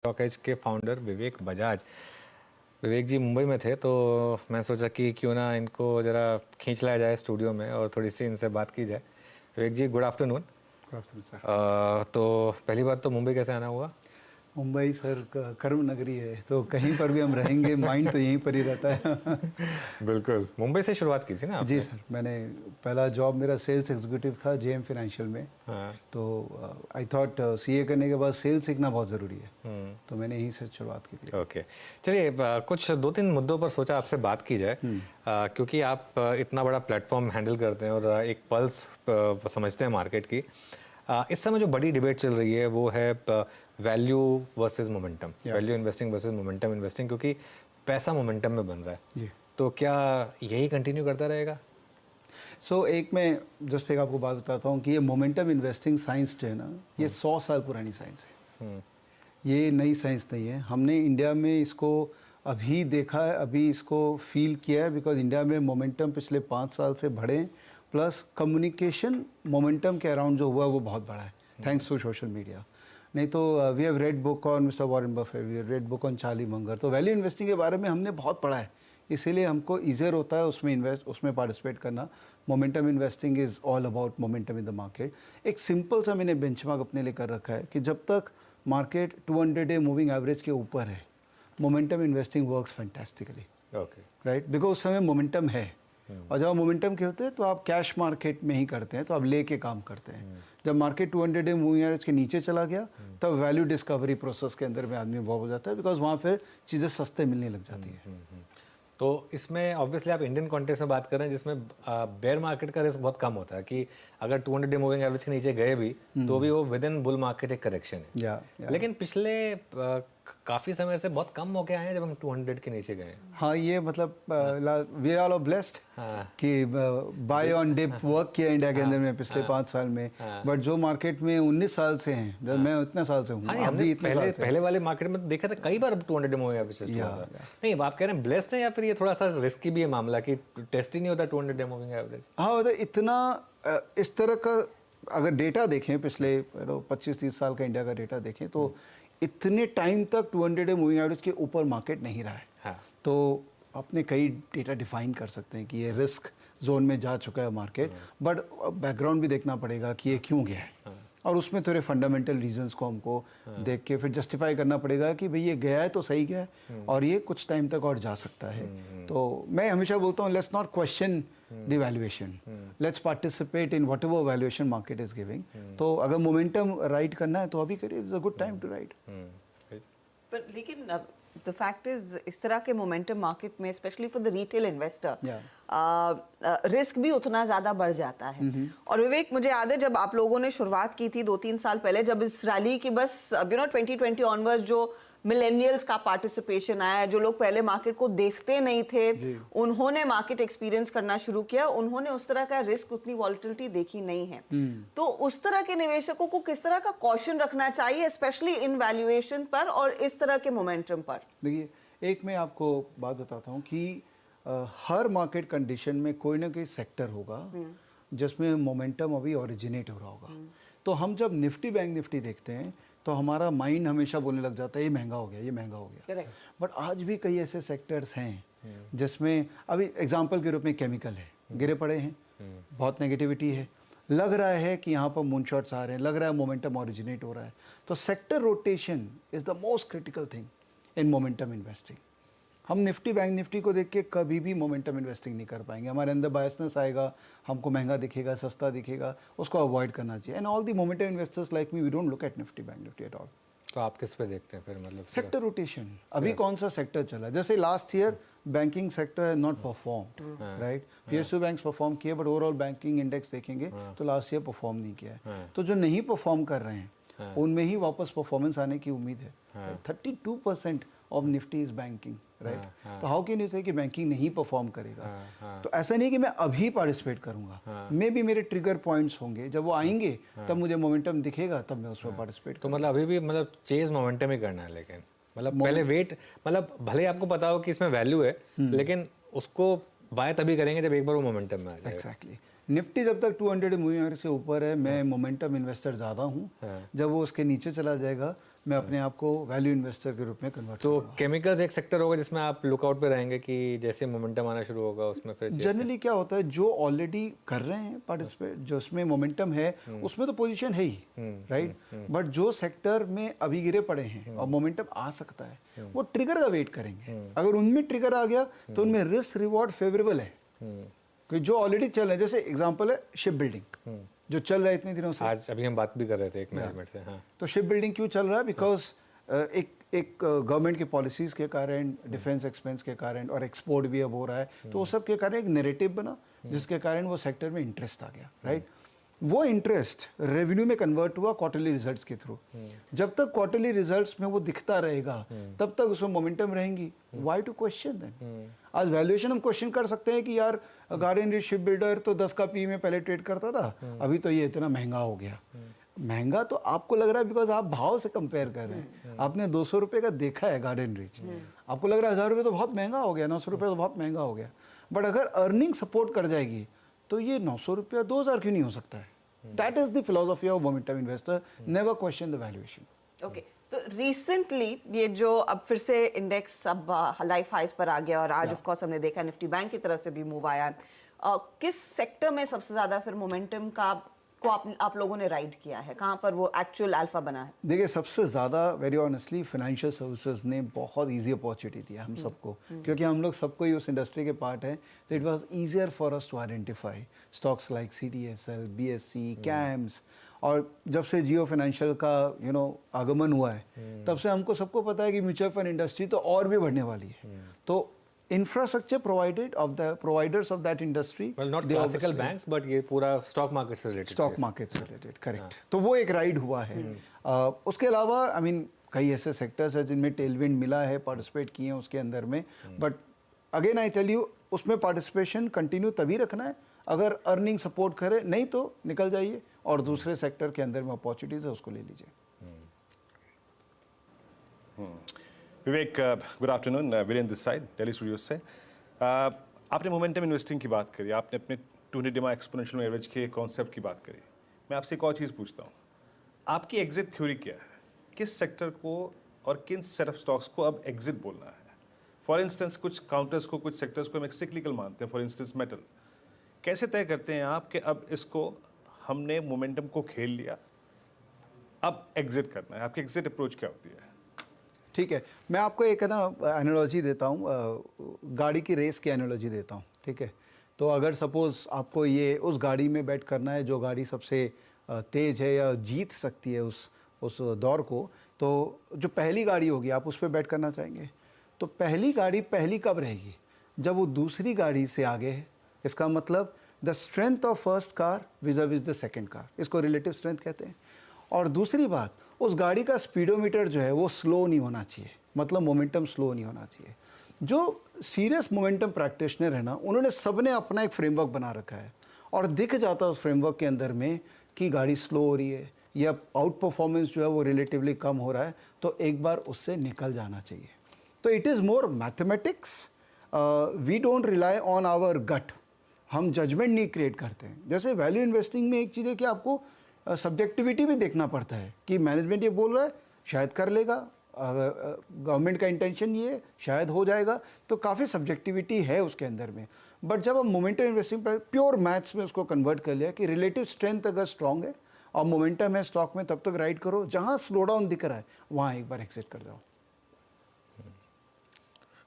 Talkies के founder विवेक बजाज। विवेक जी मुंबई में थे तो मैं सोचा कि क्यों ना इनको ज़रा खींच लाया जाए स्टूडियो में और थोड़ी सी इनसे बात की जाए। Vivek ji good afternoon. Good afternoon sir. तो पहली बात तो मुंबई कैसे आना हुआ? मुंबई सर कर्म नगरी है, तो कहीं पर भी हम रहेंगे माइंड तो यहीं पर ही रहता है। बिल्कुल, मुंबई से शुरुआत की थी ना जी आपने? सर, मैंने पहला जॉब मेरा सेल्स एग्जीक्यूटिव था जेएम फाइनेंशियल में। हाँ। तो आई थॉट सीए करने के बाद सेल्स सीखना बहुत ज़रूरी है, तो मैंने यहीं से शुरुआत की थी। ओके, चलिए कुछ दो तीन मुद्दों पर सोचा आपसे बात की जाए, क्योंकि आप इतना बड़ा प्लेटफॉर्म हैंडल करते हैं और एक पल्स समझते हैं मार्केट की। इस समय जो बड़ी डिबेट चल रही है वो है value versus momentum, value investing versus momentum investing, क्योंकि पैसा मोमेंटम में बन रहा है जी। तो क्या यही कंटिन्यू करता रहेगा? एक मैं जस्ट एक आपको बात बताता हूँ कि ये मोमेंटम इन्वेस्टिंग साइंस जो है ना, ये 100 साल पुरानी साइंस है। ये नई साइंस नहीं है। हमने इंडिया में इसको अभी देखा है, अभी इसको फील किया है, बिकॉज इंडिया में मोमेंटम पिछले 5 साल से बढ़े, प्लस कम्युनिकेशन मोमेंटम के अराउंड जो हुआ वो बहुत बड़ा है, थैंक्स टू सोशल मीडिया। नहीं तो we have read book on mister Warren Buffett, we have read book on Charlie Munger. तो वैल्यू इन्वेस्टिंग के बारे में हमने बहुत पढ़ा है, इसीलिए हमको ईजियर होता है उसमें पार्टिसिपेट करना। Momentum investing is all about momentum in the market. एक सिंपल सा मैंने बेंचमार्क अपने लिए कर रखा है कि जब तक मार्केट 200 डे मूविंग एवरेज के ऊपर है, momentum investing works fantastically, okay, right, because उस समय मोमेंटम है। और जब आप मोमेंटम खेलते हैं तो आप कैश मार्केट में ही करते हैं, तो आप लेके काम करते हैं। जब मार्केट 200 डे मूविंग एवरेज के नीचे चला गया तब वैल्यू डिस्कवरी प्रोसेस के अंदर में आदमी इन्वॉल्व हो जाता है, बिकॉज वहाँ फिर चीज़ें सस्ते मिलने लग जाती है। तो इसमें ऑब्वियसली आप इंडियन कॉन्टेक्स्ट में बात कर रहे हैं जिसमें बेयर मार्केट का रिस्क बहुत कम होता है कि अगर 200 डे मूविंग एवरेज के नीचे गए भी तो भी वो विद इन बुल मार्केट एक करेक्शन है। या लेकिन पिछले काफ़ी समय से बहुत कम मौके आए हैं जब हम 200 के नीचे गए हैं। हाँ, ये मतलब वी आर ऑल ब्लेस्ड कि बाय ऑन डिप वर्क किया इंडिया के अंदर में पिछले 5 साल में। बट जो मार्केट में 19 साल से हैं, जब मैं इतने साल से हूँ, हमने पहले वाले मार्केट में देखा था कई बार 200 डे मूविंग एवरेज नहीं। आप कह रहे हैं ब्लेस्ड है या फिर ये थोड़ा सा रिस्की भी है मामला कि टेस्ट ही नहीं होता 200 डे मूविंग एवरेज? हाँ, मतलब इतना इस तरह का अगर डेटा देखें पिछले 25-30 साल का इंडिया का डेटा देखें तो इतने टाइम तक 200 डे मूविंग एवरेज के ऊपर मार्केट नहीं रहा है। हाँ। तो अपने कई डेटा डिफाइन कर सकते हैं कि ये रिस्क जोन में जा चुका है मार्केट, बट बैकग्राउंड भी देखना पड़ेगा कि ये क्यों गया है, और उसमें थोड़े फंडामेंटल रीजंस को हमको देख के फिर जस्टिफाई करना पड़ेगा कि भाई ये गया है तो सही गया है और ये कुछ टाइम तक और जा सकता है। तो मैं हमेशा बोलता हूँ, let's not question the valuation, let's participate in whatever valuation market is giving. तो अगर मोमेंटम राइड करना है तो अभी करिए, it's a good time to ride. पर लेकिन द फैक्ट इज इस तरह के मोमेंटम मार्केट में specially for the retail investor risk भी उतना ज़्यादा बढ़ जाता है। और विवेक, मुझे याद है जब आप लोगों ने शुरुआत की थी 2-3 साल पहले, जब इस रैली की बस 2020 ऑनवर्ड्स जो मिलेनियल्स का पार्टिसिपेशन आया, जो लोग पहले मार्केट को देखते नहीं थे, उन्होंने मार्केट एक्सपीरियंस करना शुरू किया, उन्होंने उस तरह का रिस्क, उतनी वॉलेटिलिटी देखी नहीं है। तो उस तरह के निवेशकों को किस तरह का कॉशन रखना चाहिए, स्पेशली इन वैल्यूएशन पर और इस तरह के मोमेंटम पर? देखिए, एक मैं आपको बात बताता हूँ कि हर मार्केट कंडीशन में कोई ना कोई सेक्टर होगा जिसमें मोमेंटम अभी ओरिजिनेट हो रहा होगा। तो हम जब निफ्टी बैंक निफ्टी देखते हैं तो हमारा माइंड हमेशा बोलने लग जाता है ये महंगा हो गया, ये महंगा हो गया। बट आज भी कई ऐसे सेक्टर्स हैं जिसमें अभी एग्जांपल के रूप में केमिकल है, गिरे पड़े हैं, बहुत नेगेटिविटी है, लग रहा है कि यहाँ पर मून शॉट्स आ रहे हैं, लग रहा है मोमेंटम ओरिजिनेट हो रहा है। तो sector rotation is the most critical thing in momentum investing. हम निफ्टी बैंक निफ्टी को देख के कभी भी मोमेंटम इन्वेस्टिंग नहीं कर पाएंगे, हमारे अंदर बायसनेस आएगा, हमको महंगा दिखेगा, सस्ता दिखेगा, उसको अवॉइड करना चाहिए। And all the momentum investors like me, we don't look at Nifty bank Nifty at all. तो आप किस पे देखते हैं फिर? मतलब सेक्टर रोटेशन, अभी कौन सा सेक्टर चला? जैसे last year banking sector has not performed, right, PSU banks perform किए, बट ओवरऑल बैंकिंग इंडेक्स देखेंगे तो लास्ट ईयर परफॉर्म नहीं किया है। तो जो नहीं परफॉर्म कर रहे हैं उनमें ही वापस परफॉर्मेंस आने की उम्मीद है। 32% of Nifty is banking, right. तो हाउ कैन यू से कि बैंकिंग नहीं परफॉर्म करेगा? तो ऐसा नहीं कि मैं अभी पार्टिसिपेट करूंगा, मे भी मेरे ट्रिगर पॉइंट्स होंगे, जब वो आएंगे तब मुझे मोमेंटम दिखेगा, तब मैं उसमें पार्टिसिपेट। तो मतलब अभी भी मतलब चेज मोमेंटम ही करना है, लेकिन मतलब पहले वेट, मतलब भले आपको पता हो कि इसमें वैल्यू है लेकिन उसको बाय तभी करेंगे जब एक बार वो मोमेंटम में आ जाए। एग्जैक्टली। निफ्टी जब तक 200 मूविंग एवरेज से ऊपर है, मैं मोमेंटम इन्वेस्टर ज़्यादा हूँ। जब वो उसके नीचे चला जाएगा, मैं अपने आप को वैल्यू इन्वेस्टर के रूप में कन्वर्ट तो केमिकल्स एक सेक्टर होगा जिसमें आप लुकआउट पे रहेंगे कि जैसे मोमेंटम आना शुरू होगा उसमें फिर जनरली क्या होता है, जो ऑलरेडी कर रहे हैं पार्टिसिपेट, जो उसमें मोमेंटम है उसमें तो पोजीशन है ही, राइट। बट जो सेक्टर में अभी गिरे पड़े हैं और मोमेंटम आ सकता है, वो ट्रिगर का वेट करेंगे। अगर उनमें ट्रिगर आ गया तो उनमें रिस्क रिवॉर्ड फेवरेबल है, कि जो ऑलरेडी चल रहे हैं। जैसे एग्जांपल है शिप बिल्डिंग, जो चल रहा है इतने दिनों से। आज अभी हम बात भी कर रहे थे एक मैनेजमेंट से। हाँ, तो शिप बिल्डिंग क्यों चल रहा है? बिकॉज एक गवर्नमेंट की पॉलिसीज़ के कारण, डिफेंस एक्सपेंस के कारण, और एक्सपोर्ट भी अब हो रहा है, तो वो सब के कारण एक नैरेटिव बना, जिसके कारण वो सेक्टर में इंटरेस्ट आ गया, राइट। वो इंटरेस्ट रेवेन्यू में कन्वर्ट हुआ क्वार्टरली रिजल्ट्स के थ्रू। जब तक क्वार्टरली रिजल्ट्स में वो दिखता रहेगा, तब तक उसमें मोमेंटम रहेंगी। Why to question then? आज वैल्यूएशन हम क्वेश्चन कर सकते हैं कि यार गार्डन रीच शिप बिल्डर तो 10 का पी में पहले ट्रेड करता था, अभी तो ये इतना महंगा हो गया। महंगा तो आपको लग रहा है बिकॉज आप भाव से कंपेयर कर रहे हैं। आपने 200 रुपये का देखा है गार्डन रीच, आपको लग रहा है 1000 रुपये तो बहुत महंगा हो गया, 900 रुपये तो बहुत महंगा हो गया। बट अगर अर्निंग सपोर्ट कर जाएगी तो ये 900 रुपया 2000 क्यों नहीं हो सकता है? That is the philosophy of momentum investor, never question the valuation. Okay, तो रिसेंटली ये जो अब फिर से इंडेक्स अब लाइफ हाइज पर आ गया, और आज ऑफ कोर्स हमने देखा निफ्टी बैंक की तरफ से भी मूव आया है। किस सेक्टर में सबसे ज्यादा फिर मोमेंटम का को आप लोगों ने राइड किया है? कहाँ पर वो एक्चुअल अल्फा बना है? देखिए, सबसे ज़्यादा वेरी ऑनेस्टली फाइनेंशियल सर्विसेज ने बहुत इजी अपॉर्चुनिटी दिया हम सबको, क्योंकि हम लोग सबको ही उस इंडस्ट्री के पार्ट हैं। तो it was easier for us to identify stocks like CDSL, BSE, CAMS. और जब से जियो फाइनेंशियल का आगमन हुआ है, तब से हमको सबको पता है कि म्यूचुअल फंड इंडस्ट्री तो और भी बढ़ने वाली है। तो infrastructure provided of the providers of that industry, well not classical banks but ये पूरा स्टॉक मार्केट से रिलेटेड, स्टॉक मार्केट से रिलेटेड, करेक्ट। तो वो एक राइड हुआ है। उसके अलावा आई मीन कई ऐसे सेक्टर्स हैं जिनमें टेलविंड मिला है, पार्टिसिपेट किए हैं उसके अंदर में। But again I tell you, उसमें पार्टिसिपेशन कंटिन्यू तभी रखना है अगर अर्निंग सपोर्ट करे, नहीं तो निकल जाइए और दूसरे सेक्टर के अंदर में अपॉर्चुनिटीज है उसको ले लीजिए। Vivek, good afternoon. Virendra this side, Delhi studio से। आपने मोमेंटम इन्वेस्टिंग की बात करी, आपने अपने 200 डिमा एक्सपोनेंशियल एवरेज के कॉन्सेप्ट की बात करी। मैं आपसे एक और चीज़ पूछता हूँ, आपकी एग्जिट थ्योरी क्या है? किस सेक्टर को और किन सेट ऑफ स्टॉक्स को अब एग्जिट बोलना है? फॉर इंस्टेंस कुछ काउंटर्स को, कुछ सेक्टर्स को हम एक सिक्लिकल मानते हैं, फॉर इंस्टेंस मेटल। कैसे तय करते हैं आप कि अब इसको हमने मोमेंटम को खेल लिया, अब एग्जिट करना है? आपकी एग्जिट अप्रोच क्या होती है? ठीक है, मैं आपको एक एनालॉजी देता हूँ, गाड़ी की रेस की एनालॉजी देता हूँ, ठीक है। तो अगर सपोज़ आपको ये उस गाड़ी में बैट करना है जो गाड़ी सबसे तेज़ है या जीत सकती है उस दौर को, तो जो पहली गाड़ी होगी आप उस पर बैट करना चाहेंगे। तो पहली गाड़ी पहली कब रहेगी? जब वो दूसरी गाड़ी से आगे है। इसका मतलब the strength of first car विज़ the second car, इसको रिलेटिव स्ट्रेंथ कहते हैं। और दूसरी बात, उस गाड़ी का स्पीडोमीटर जो है वो स्लो नहीं होना चाहिए, मतलब मोमेंटम स्लो नहीं होना चाहिए। जो सीरियस मोमेंटम प्रैक्टिशनर है ना, उन्होंने सबने अपना एक फ्रेमवर्क बना रखा है और दिख जाता है उस फ्रेमवर्क के अंदर में कि गाड़ी स्लो हो रही है या आउट परफॉर्मेंस जो है वो रिलेटिवली कम हो रहा है, तो एक बार उससे निकल जाना चाहिए। तो it is more mathematics, we don't rely on our gut. हम जजमेंट नहीं क्रिएट करते हैं। जैसे वैल्यू इन्वेस्टिंग में एक चीज़ है कि आपको सब्जेक्टिविटी भी देखना पड़ता है कि मैनेजमेंट ये बोल रहा है, शायद कर लेगा, गवर्नमेंट का इंटेंशन ये है, शायद हो जाएगा। तो काफ़ी सब्जेक्टिविटी है उसके अंदर में। बट जब हम मोमेंटम इन्वेस्टिंग पर प्योर मैथ्स में उसको कन्वर्ट कर लिया कि रिलेटिव स्ट्रेंथ अगर स्ट्रांग है और मोमेंटम है स्टॉक में, तब तक राइड करो। जहाँ स्लो डाउन दिख रहा है वहाँ एक बार एग्जिट कर जाओ।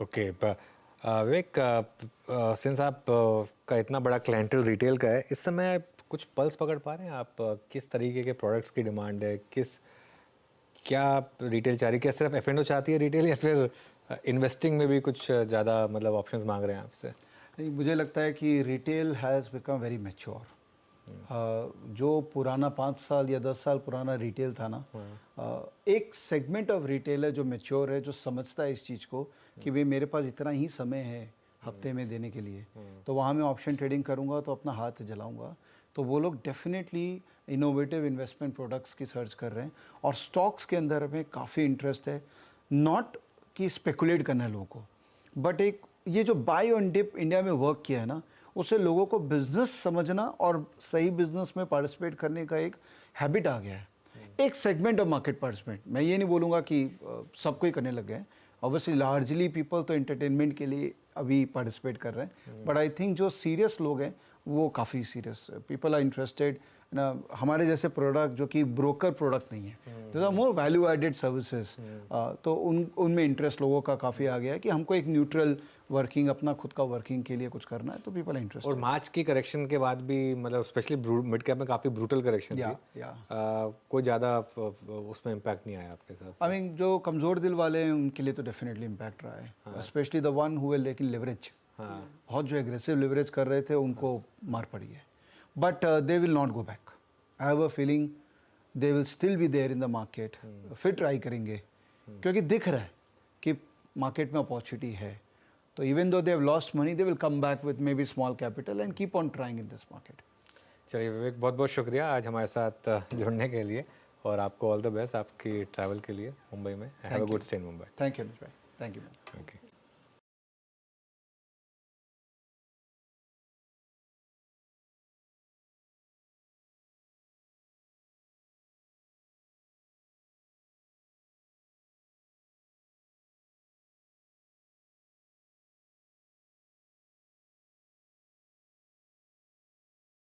ओके, विवेक, सिंस आप का इतना बड़ा क्लाइंटल रिटेल का है, इस समय कुछ पल्स पकड़ पा रहे हैं आप? किस तरीके के प्रोडक्ट्स की डिमांड है? क्या रिटेल चाह रही है? क्या सिर्फ F&O चाहती है रिटेल, या फिर इन्वेस्टिंग में भी कुछ ज़्यादा मतलब ऑप्शंस मांग रहे हैं आपसे? नहीं, मुझे लगता है कि retail has become very mature. जो पुराना 5 साल या 10 साल पुराना रिटेल था ना, एक सेगमेंट ऑफ रिटेल है जो मैच्योर है, जो समझता है इस चीज़ को कि भाई मेरे पास इतना ही समय है हफ्ते में देने के लिए, तो वहाँ मैं ऑप्शन ट्रेडिंग करूँगा तो अपना हाथ जलाऊँगा। तो वो लोग डेफिनेटली इनोवेटिव इन्वेस्टमेंट प्रोडक्ट्स की सर्च कर रहे हैं और स्टॉक्स के अंदर में काफ़ी इंटरेस्ट है। नॉट कि स्पेकुलेट करना है लोगों को, बट एक ये जो बाय ऑन डिप इंडिया में वर्क किया है ना, उससे लोगों को बिजनेस समझना और सही बिजनेस में पार्टिसिपेट करने का एक हैबिट आ गया है। एक सेगमेंट ऑफ मार्केट पार्टिसिपेंट, मैं ये नहीं बोलूँगा कि सबको ही करने लग गए। ऑब्वियसली लार्जली पीपल तो एंटरटेनमेंट के लिए अभी पार्टिसिपेट कर रहे हैं, बट आई थिंक जो सीरियस लोग हैं वो काफ़ी सीरियस पीपल आर इंटरेस्टेड ना। हमारे जैसे प्रोडक्ट जो कि ब्रोकर प्रोडक्ट नहीं है, there are more value added services, तो उनमें इंटरेस्ट लोगों का काफ़ी आ गया है कि हमको एक न्यूट्रल वर्किंग, अपना खुद का वर्किंग के लिए कुछ करना है, तो पीपल आर इंटरेस्टेड। और मार्च की करेक्शन के बाद भी मतलब स्पेशली मिड कैप में काफ़ी ब्रूटल करेक्शन या थी, कोई ज़्यादा उसमें इम्पैक्ट नहीं आया आपके साथ? आई मीन जो कमज़ोर दिल वाले हैं उनके लिए तो डेफिनेटली इम्पैक्ट रहा है, specially the one who will लेकिन लिवरेज, बहुत जो एग्रेसिव लिवरेज कर रहे थे उनको मार पड़ी है, but they will not go back. I have a feeling they will still be there in the market, फिर ट्राई करेंगे क्योंकि दिख रहा है कि मार्केट में अपॉर्चुनिटी है, तो even though they have lost money they will come back with may be small capital and keep on trying in this market. चलिए विवेक, बहुत बहुत शुक्रिया आज हमारे साथ जुड़ने के लिए, और आपको ऑल द बेस्ट आपकी ट्रैवल के लिए मुंबई में। Have a good stay in Mumbai. Thank you, thank you. Okay.